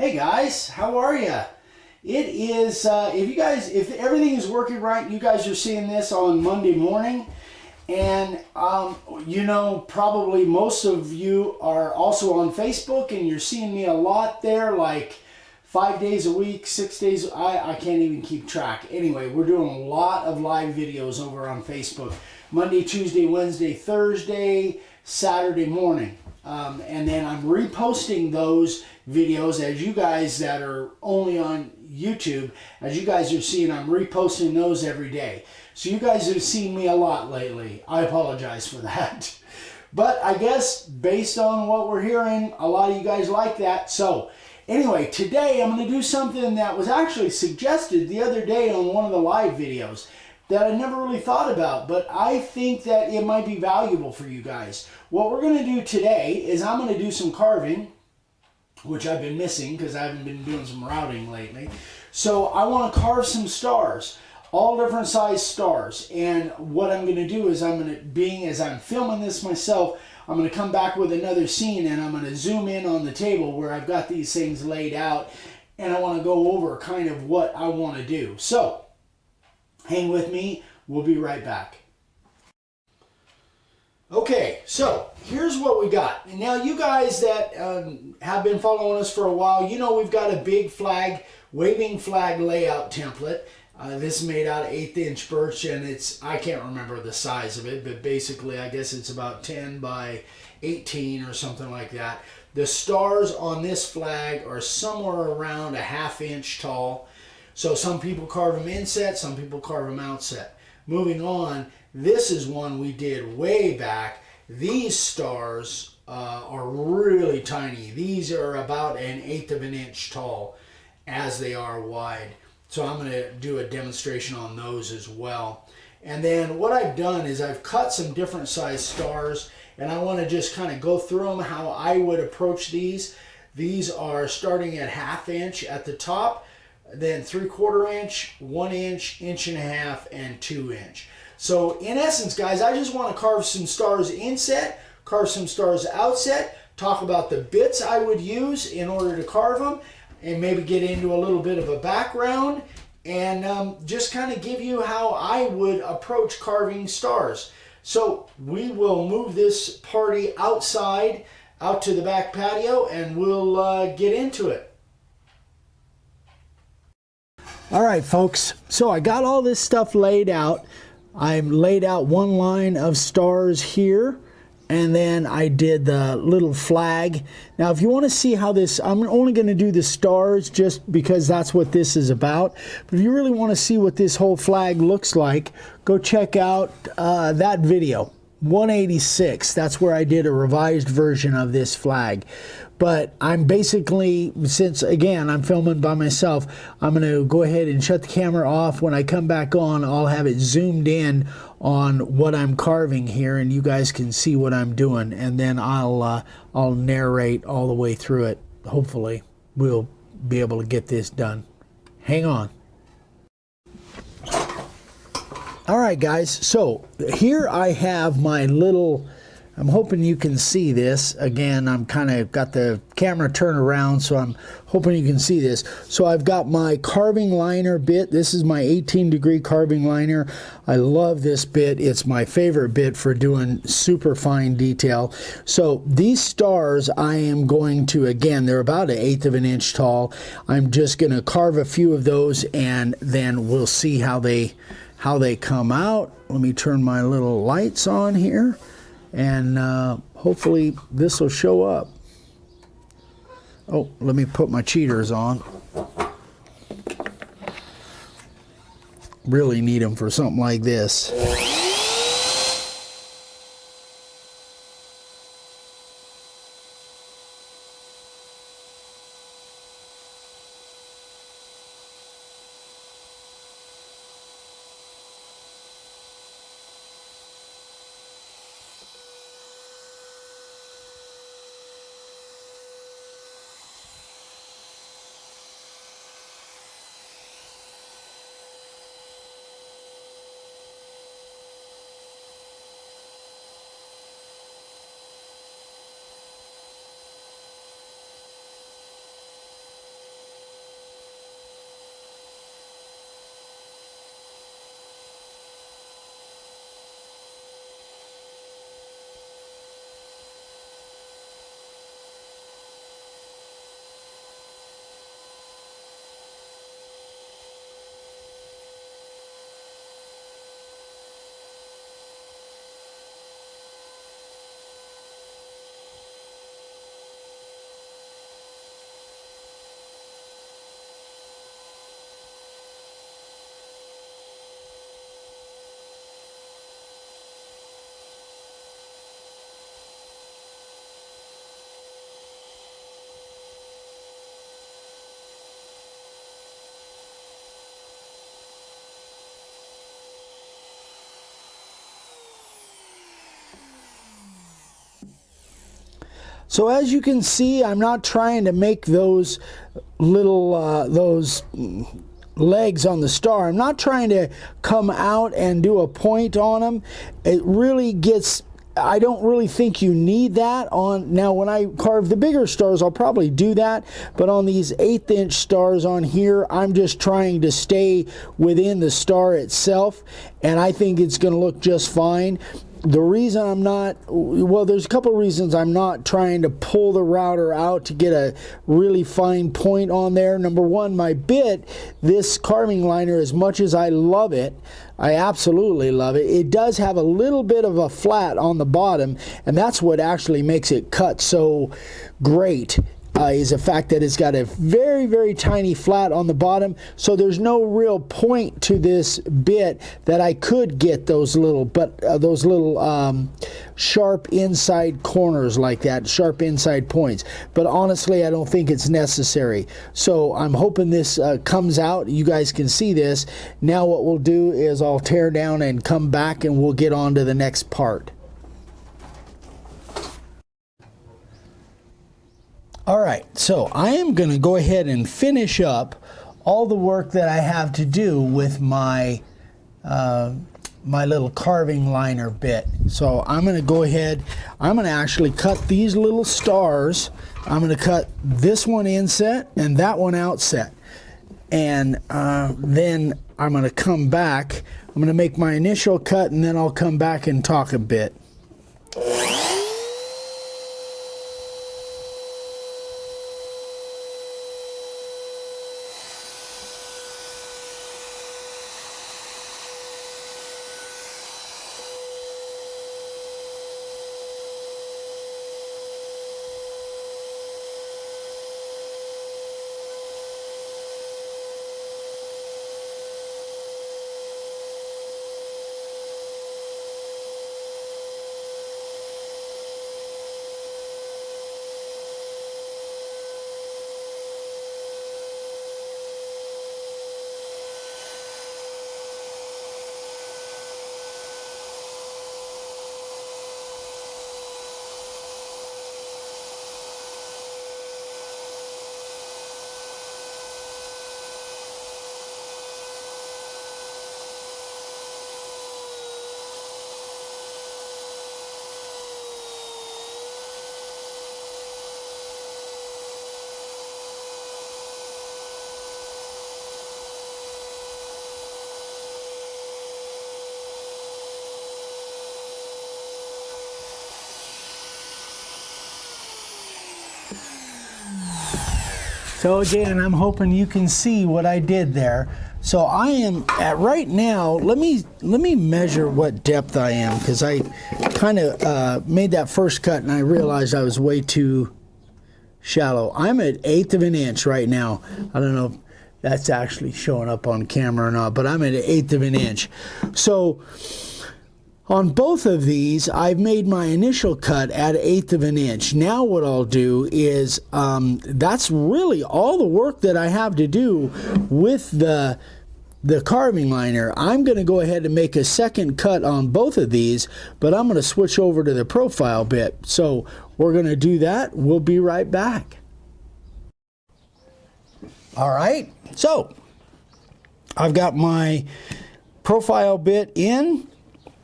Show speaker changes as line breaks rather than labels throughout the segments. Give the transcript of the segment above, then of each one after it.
Hey guys, how are ya? It is, if everything is working right, you guys are seeing this on Monday morning. And, probably most of you are also on Facebook and you're seeing me a lot there, like 5 days a week, 6 days. I can't even keep track. Anyway, we're doing a lot of live videos over on Facebook. Monday, Tuesday, Wednesday, Thursday, Saturday morning. And then I'm reposting those videos as you guys that are only on YouTube, as you guys are seeing, I'm reposting those every day. So you guys have seen me a lot lately. I apologize for that. But I guess based on what we're hearing, a lot of you guys like that. So anyway, today I'm going to do something that was actually suggested the other day on one of the live videos that I never really thought about, but I think that it might be valuable for you guys. What we're going to do today is I'm going to do some carving, which I've been missing because I haven't been doing some routing lately. So I want to carve some stars, all different size stars. And what I'm going to do is as I'm filming this myself, I'm going to come back with another scene and I'm going to zoom in on the table where I've got these things laid out, and I want to go over kind of what I want to do. So hang with me, we'll be right back. Okay, so here's what we got. Now you guys that have been following us for a while, you know we've got a big flag, waving flag layout template. This is made out of 1/8 inch birch, and I can't remember the size of it, but basically I guess it's about 10 by 18 or something like that. The stars on this flag are somewhere around a 1/2 inch tall. So some people carve them inset, some people carve them outset. Moving on, this is one we did way back. These stars are really tiny. These are about 1/8 of an inch tall as they are wide. So I'm going to do a demonstration on those as well. And then what I've done is I've cut some different size stars, and I want to just kind of go through them how I would approach these. These are starting at 1/2 inch at the top, then 3/4 inch, 1 inch, 1.5 inches, and 2 inch. So in essence, guys, I just want to carve some stars inset, carve some stars outset, talk about the bits I would use in order to carve them, and maybe get into a little bit of a background, and just kind of give you how I would approach carving stars. So we will move this party outside, out to the back patio, and we'll get into it. All right, folks, so I got all this stuff laid out. I laid out one line of stars here, and then I did the little flag. Now, if you want to see how this, I'm only going to do the stars just because that's what this is about. But if you really want to see what this whole flag looks like, go check out that video, 186. That's where I did a revised version of this flag. But I'm basically, since again I'm filming by myself, I'm going to go ahead and shut the camera off. When I come back on, I'll have it zoomed in on what I'm carving here, and you guys can see what I'm doing. And then I'll narrate all the way through it. Hopefully, we'll be able to get this done. Hang on. All right, guys. So here I have my little. I'm hoping you can see this. Again, I'm kind of got the camera turned around, so I'm hoping you can see this. So I've got my carving liner bit. This is my 18-degree carving liner. I love this bit. It's my favorite bit for doing super fine detail. So these stars I am going to, again, they're about 1/8 of an inch tall. I'm just going to carve a few of those, and then we'll see how they come out. Let me turn my little lights on here. And hopefully this will show up. Oh, let me put my cheaters on. Really need them for something like this. So as you can see, I'm not trying to make those little those legs on the star. I'm not trying to come out and do a point on them. It really gets, I don't really think you need that on. Now when I carve the bigger stars, I'll probably do that, but on these 1/8 inch stars on here, I'm just trying to stay within the star itself, and I think it's going to look just fine. The reason I'm not, well, there's a couple reasons I'm not trying to pull the router out to get a really fine point on there. Number one, my bit, this carving liner, as much as I love it, I absolutely love it, it does have a little bit of a flat on the bottom, and that's what actually makes it cut so great. Is the fact that it's got a very, very tiny flat on the bottom, so there's no real point to this bit that I could get those little, sharp inside corners like that, sharp inside points. But honestly, I don't think it's necessary. So I'm hoping this comes out. You guys can see this. Now what we'll do is I'll tear down and come back, and we'll get on to the next part. All right, so I am going to go ahead and finish up all the work that I have to do with my my little carving liner bit. So I'm going to go ahead, I'm going to actually cut these little stars. I'm going to cut this one inset and that one outset. And then I'm going to come back. I'm going to make my initial cut, and then I'll come back and talk a bit. So again, I'm hoping you can see what I did there. So I am at right now, let me measure what depth I am, because I kind of made that first cut and I realized I was way too shallow. I'm at 1/8 of an inch right now. I don't know if that's actually showing up on camera or not, but I'm at 1/8 of an inch. So on both of these, I've made my initial cut at 1/8 of an inch. Now what I'll do is, that's really all the work that I have to do with the carving liner. I'm going to go ahead and make a second cut on both of these, but I'm going to switch over to the profile bit. So we're going to do that. We'll be right back. All right, so I've got my profile bit in,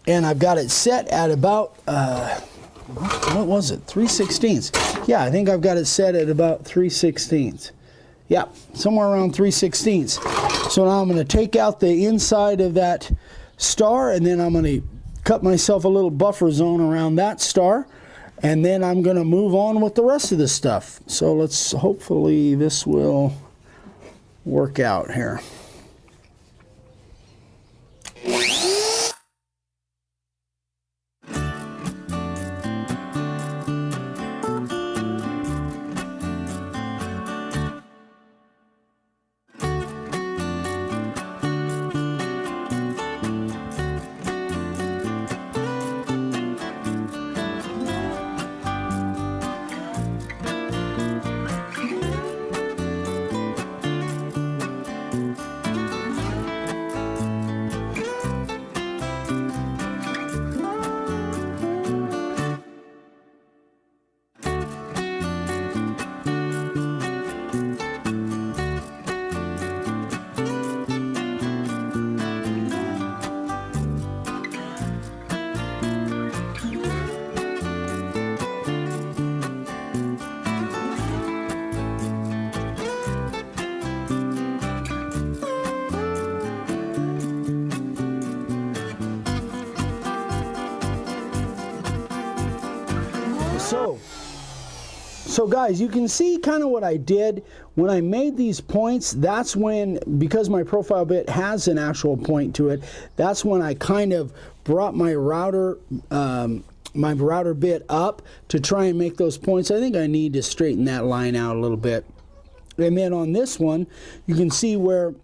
and I've got it set at about, what was it, 3/16. Yeah, I think I've got it set at about 3/16. Yeah, somewhere around 3/16. So now I'm going to take out the inside of that star, and then I'm going to cut myself a little buffer zone around that star, and then I'm going to move on with the rest of the stuff. So let's, hopefully this will work out here. So guys, you can see kind of what I did when I made these points. That's when, because my profile bit has an actual point to it, that's when I kind of brought my router bit up to try and make those points. I think I need to straighten that line out a little bit. And then on this one, you can see where,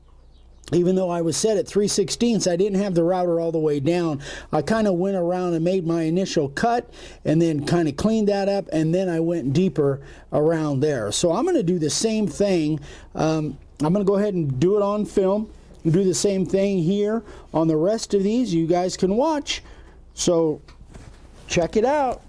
even though I was set at 3/16, I didn't have the router all the way down. I kind of went around and made my initial cut and then kind of cleaned that up, and then I went deeper around there. So I'm going to do the same thing. I'm going to go ahead and do it on film. Do the same thing here on the rest of these. You guys can watch. So check it out.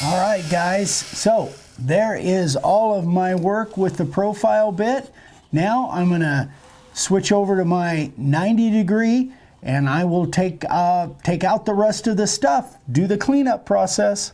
All right, guys, so there is all of my work with the profile bit. Now I'm going to switch over to my 90 degree and I will take out the rest of the stuff, do the cleanup process.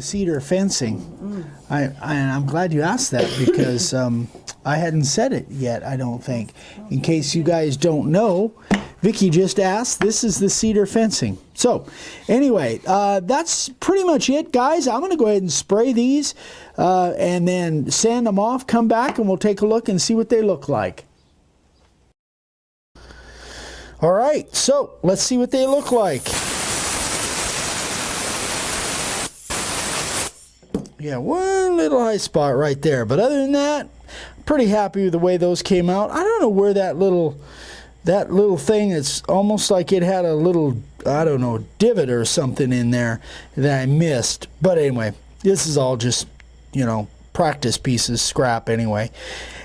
cedar fencing. I'm glad you asked that because I hadn't said it yet, I don't think. In case you guys don't know, Vicky just asked, this is the cedar fencing. So anyway, that's pretty much it, guys. I'm going to go ahead and spray these and then sand them off, come back, and we'll take a look and see what they look like. All right, so let's see what they look like. Yeah, one little high spot right there. But other than that, pretty happy with the way those came out. I don't know where that little thing, it's almost like it had a little, I don't know, divot or something in there that I missed. But anyway, this is all just, you know, practice pieces, scrap anyway.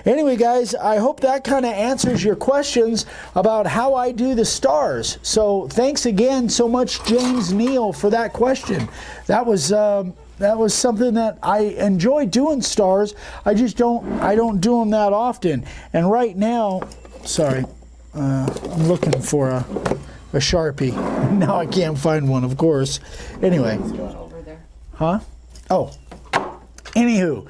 Anyway, guys, I hope that kind of answers your questions about how I do the stars. So thanks again so much, James Neal, for that question. That was something that I enjoy doing, stars. I don't do them that often. And right now, sorry, I'm looking for a Sharpie. Now I can't find one, of course. Anyway. Huh? Oh. Anywho,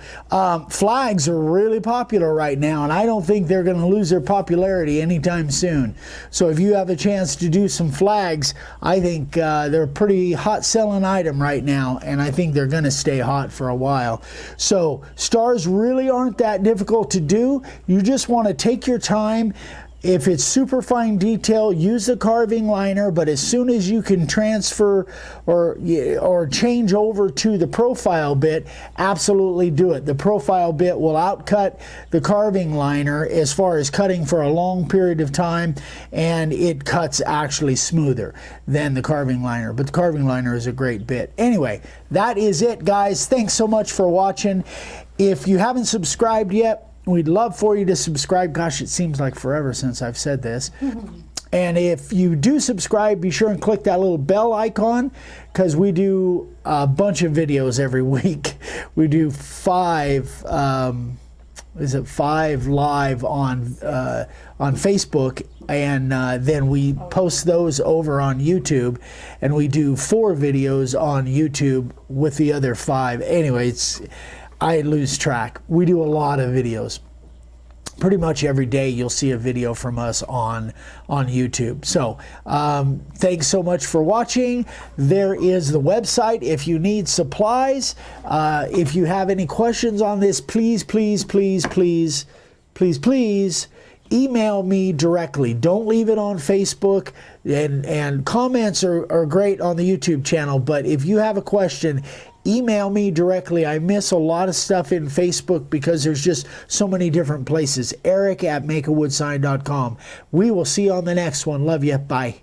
flags are really popular right now, and I don't think they're going to lose their popularity anytime soon. So if you have a chance to do some flags, I think they're a pretty hot selling item right now, and I think they're going to stay hot for a while. So stars really aren't that difficult to do. You just want to take your time. If it's super fine detail, use the carving liner, but as soon as you can transfer or change over to the profile bit, absolutely do it. The profile bit will outcut the carving liner as far as cutting for a long period of time, and it cuts actually smoother than the carving liner, but the carving liner is a great bit. Anyway, that is it, guys. Thanks so much for watching. If you haven't subscribed yet, we'd love for you to subscribe. Gosh, it seems like forever since I've said this. And if you do subscribe, be sure and click that little bell icon, because we do a bunch of videos every week. We do five live on Facebook, and then we post those over on YouTube, and we do 4 videos on YouTube with the other 5. Anyway, I lose track. We do a lot of videos. Pretty much every day you'll see a video from us on YouTube. So thanks so much for watching. There is the website if you need supplies. If you have any questions on this, please email me directly. Don't leave it on Facebook. And comments are great on the YouTube channel, but if you have a question, email me directly. I miss a lot of stuff in Facebook because there's just so many different places. Eric@makeawoodssign.com. We will see you on the next one. Love you. Bye.